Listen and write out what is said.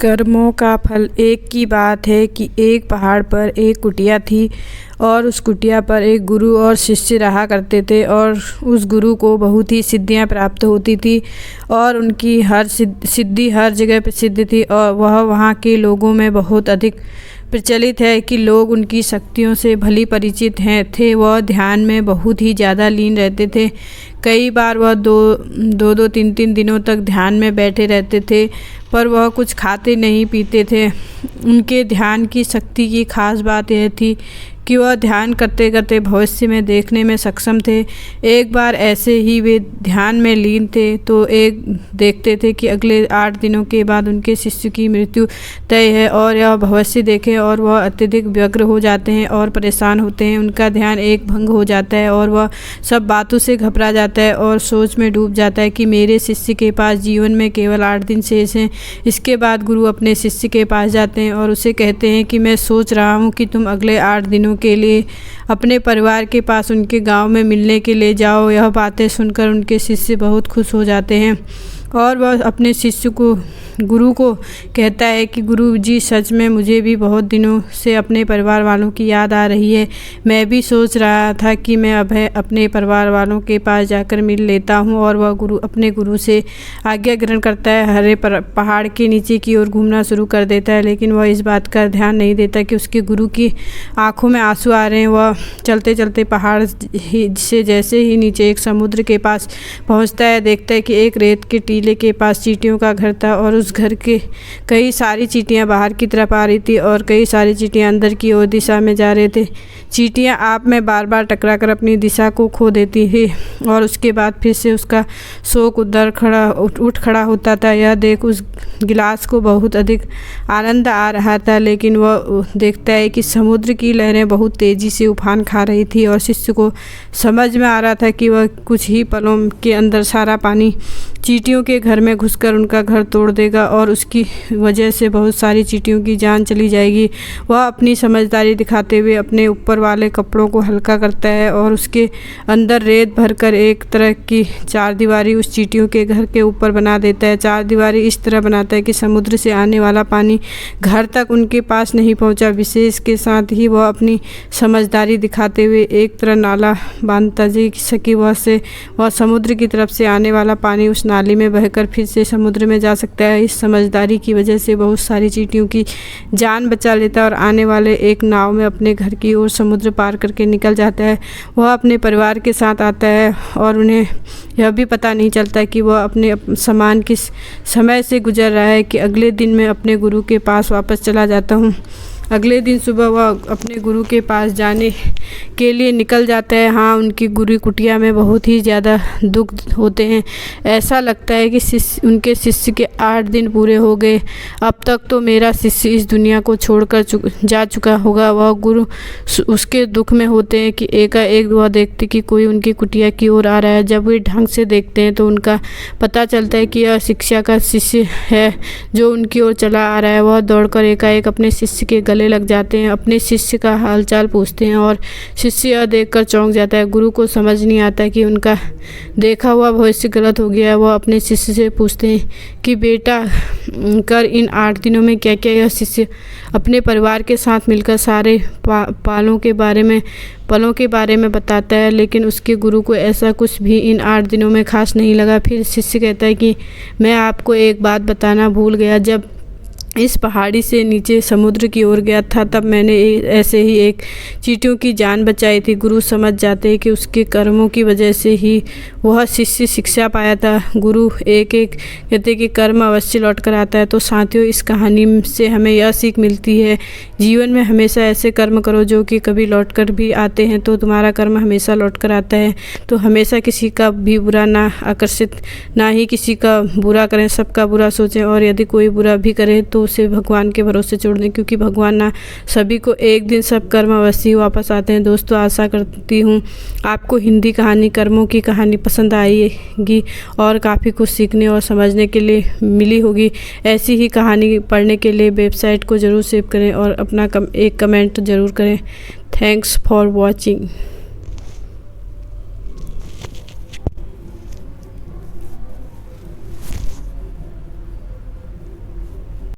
कर्मों का फल। एक की बात है कि एक पहाड़ पर एक कुटिया थी और उस कुटिया पर एक गुरु और शिष्य रहा करते थे और उस गुरु को बहुत ही सिद्धियां प्राप्त होती थी और उनकी हर सिद्धि हर जगह प्रसिद्ध थी और वह वहाँ के लोगों में बहुत अधिक प्रचलित है कि लोग उनकी शक्तियों से भली परिचित थे। वह ध्यान में बहुत ही ज़्यादा लीन रहते थे। कई बार वह दो तीन दिनों तक ध्यान में बैठे रहते थे, पर वह कुछ खाते नहीं पीते थे। उनके ध्यान की शक्ति की खास बात यह थी कि वह ध्यान करते करते भविष्य में देखने में सक्षम थे। एक बार ऐसे ही वे ध्यान में लीन थे तो एक देखते थे कि अगले 8 दिनों के बाद उनके शिष्य की मृत्यु तय है और यह भविष्य देखे और वह अत्यधिक व्यग्र हो जाते हैं और परेशान होते हैं। उनका ध्यान एक भंग हो जाता है और वह सब बातों से घबरा जाता है और सोच में डूब जाता है कि मेरे शिष्य के पास जीवन में केवल 8 दिन शेष हैं। इसके बाद गुरु अपने शिष्य के पास जाते हैं और उसे कहते हैं कि मैं सोच रहा हूँ कि तुम अगले 8 दिनों के लिए अपने परिवार के पास उनके गांव में मिलने के लिए जाओ। यह बातें सुनकर उनके शिष्य बहुत खुश हो जाते हैं और वह अपने शिष्य को गुरु को कहता है कि गुरु जी, सच में मुझे भी बहुत दिनों से अपने परिवार वालों की याद आ रही है। मैं भी सोच रहा था कि मैं अब अपने परिवार वालों के पास जाकर मिल लेता हूँ। और वह अपने गुरु से आज्ञा ग्रहण करता है, हरे पहाड़ के नीचे की ओर घूमना शुरू कर देता है। लेकिन वह इस बात का ध्यान नहीं देता कि उसके गुरु की आंखों में आंसू आ रहे हैं। वह चलते चलते पहाड़ से जैसे ही नीचे एक समुद्र के पास पहुँचता है, देखता है कि एक रेत के टीले के पास चींटियों का घर था और उस घर के कई सारी चींटियां बाहर की तरफ आ रही थी और कई सारी चींटियां अंदर की ओर दिशा में जा रहे थे। चींटियां आप में बार बार टकराकर अपनी दिशा को खो देती थी और उसके बाद फिर से उसका शोक उठ खड़ा होता था। यह देख उस गिलास को बहुत अधिक आनंद आ रहा था, लेकिन वह देखता है कि समुद्र की लहरें बहुत तेज़ी से उफान खा रही थी और शिष्य को समझ में आ रहा था कि वह कुछ ही पलों के अंदर सारा पानी चींटियों के घर में घुसकर उनका घर तोड़ देगा और उसकी वजह से बहुत सारी चींटियों की जान चली जाएगी। वह अपनी समझदारी दिखाते हुए अपने ऊपर वाले कपड़ों को हल्का करता है और उसके अंदर रेत भरकर एक तरह की चारदीवारी उस चींटियों के घर के ऊपर बना देता है। चारदीवारी इस तरह बनाता है कि समुद्र से आने वाला पानी घर तक उनके पास नहीं पहुंचा। विशेष के साथ ही वह अपनी समझदारी दिखाते हुए एक तरह नाला बांधता कि वह समुद्र की तरफ से आने वाला पानी उस नाली में बहकर फिर से समुद्र में जा सकता है। इस समझदारी की वजह से बहुत सारी चींटियों की जान बचा लेता है और आने वाले एक नाव में अपने घर की ओर समुद्र पार करके निकल जाता है। वह अपने परिवार के साथ आता है और उन्हें यह भी पता नहीं चलता कि वह अपने समान किस समय से गुजर रहा है कि अगले दिन मैं अपने गुरु के पास वापस चला जाता हूँ। अगले दिन सुबह वह अपने गुरु के पास जाने के लिए निकल जाता है। हाँ, उनकी गुरु कुटिया में बहुत ही ज़्यादा दुख होते हैं। ऐसा लगता है कि उनके शिष्य के 8 दिन पूरे हो गए। अब तक तो मेरा शिष्य इस दुनिया को छोड़कर जा चुका होगा। वह गुरु उसके दुख में होते हैं कि एकाएक वह देखते कि कोई उनकी कुटिया की ओर आ रहा है। जब वे ढंग से देखते हैं तो उनका पता चलता है कि यह शिक्षा का शिष्य है जो उनकी ओर चला आ रहा है। वह दौड़कर एकाएक अपने शिष्य के गले लग जाते हैं, अपने शिष्य का हालचाल पूछते हैं और शिष्य यह देखकर चौंक जाता है। गुरु को समझ नहीं आता कि उनका देखा हुआ भविष्य गलत हो गया है। वह अपने शिष्य से पूछते हैं कि बेटा, कर इन 8 दिनों में क्या क्या। यह शिष्य अपने परिवार के साथ मिलकर सारे पलों के बारे में बताता है, लेकिन उसके गुरु को ऐसा कुछ भी इन 8 दिनों में खास नहीं लगा। फिर शिष्य कहता है कि मैं आपको एक बात बताना भूल गया। जब इस पहाड़ी से नीचे समुद्र की ओर गया था तब मैंने ऐसे ही एक चींटियों की जान बचाई थी। गुरु समझ जाते हैं कि उसके कर्मों की वजह से ही वह शिष्य शिक्षा पाया था। गुरु एक कहते कि कर्म अवश्य लौट कर आता है। तो साथियों, इस कहानी से हमें यह सीख मिलती है, जीवन में हमेशा ऐसे कर्म करो जो कि कभी लौट कर भी आते हैं, तो तुम्हारा कर्म हमेशा लौट कर आता है। तो हमेशा किसी का भी बुरा ना आकर्षित, ना ही किसी का बुरा करें, सबका बुरा सोचें और यदि कोई बुरा भी करे तो उसे भगवान के भरोसे छोड़ दें, क्योंकि भगवान ना सभी को एक दिन सब कर्म अवश्य वापस आते हैं। दोस्तों, आशा करती हूँ आपको हिंदी कहानी कर्मों की कहानी पसंद आएगी और काफ़ी कुछ सीखने और समझने के लिए मिली होगी। ऐसी ही कहानी पढ़ने के लिए वेबसाइट को ज़रूर सेव करें और अपना एक कमेंट ज़रूर करें। Thanks for watching.